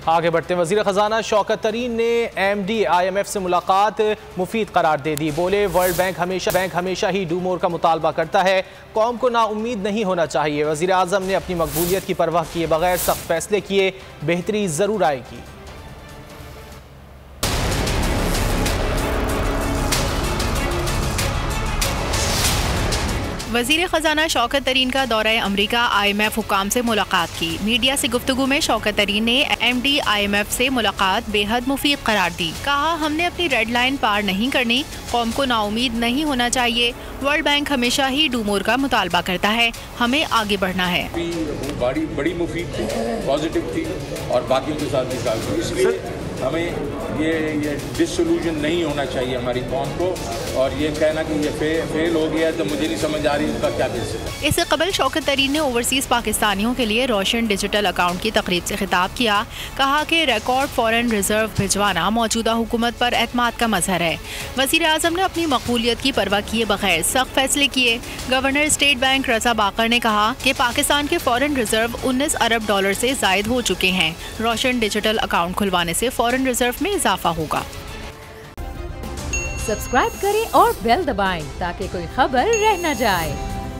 आगे बढ़ते हैं, वज़ीर ख़जाना शौकत तरीन ने MD IMF से मुलाकात मुफीद करार दे दी। बोले वर्ल्ड बैंक हमेशा ही डू मोर का मुतालबा करता है, कौम को नाउम्मीद नहीं होना चाहिए। वज़ीर आज़म ने अपनी मकबूलियत की परवाह किए बगैर सख्त फैसले किए, बेहतरी ज़रूर आएगी। वज़ीर ख़जाना शौकत तरीन का दौरा अमरीका IMF हुकाम से मुलाकात की। मीडिया से गुफ्तगू में शौकत तरीन ने MD IMF से मुलाकात बेहद मुफीद करार दी। कहा, हमने अपनी रेड लाइन पार नहीं करनी, कौम को नाउम्मीद नहीं होना चाहिए। वर्ल्ड बैंक हमेशा ही डू मोर का मुतालबा करता है, हमें आगे बढ़ना है। बड़ी मुफीद थी, पॉजिटिव थी और बाकियों के साथ भी साथ, इसलिए हमें ये डिसोल्यूशन नहीं होना चाहिए हमारी कौम को। और ये कहना कि ये फेल हो गया तो मुझे नहीं समझ आ रही उसका क्या बेसिस है। इससे कबल शौकत तरीन ने ओवरसीज पाकिस्तानियों के लिए रोशन डिजिटल अकाउंट की तकरीब से खिताब किया। कहा कि रिकॉर्ड फॉरेन रिजर्व भिजवाना मौजूदा हुकूमत पर एतमाद का मजहर है। वज़ीर आज़म ने अपनी मकबूलियत की परवाह किए बगैर सख्त फैसले किए। गवर्नर स्टेट बैंक रजा बाकर ने कहा कि पाकिस्तान के फॉरेन रिजर्व 19 अरब डॉलर से जायद हो चुके हैं। रोशन डिजिटल अकाउंट खुलवाने से फॉरेन रिजर्व में इजाफा होगा। सब्सक्राइब करें और बेल दबाएं ताकि कोई खबर रह न जाए।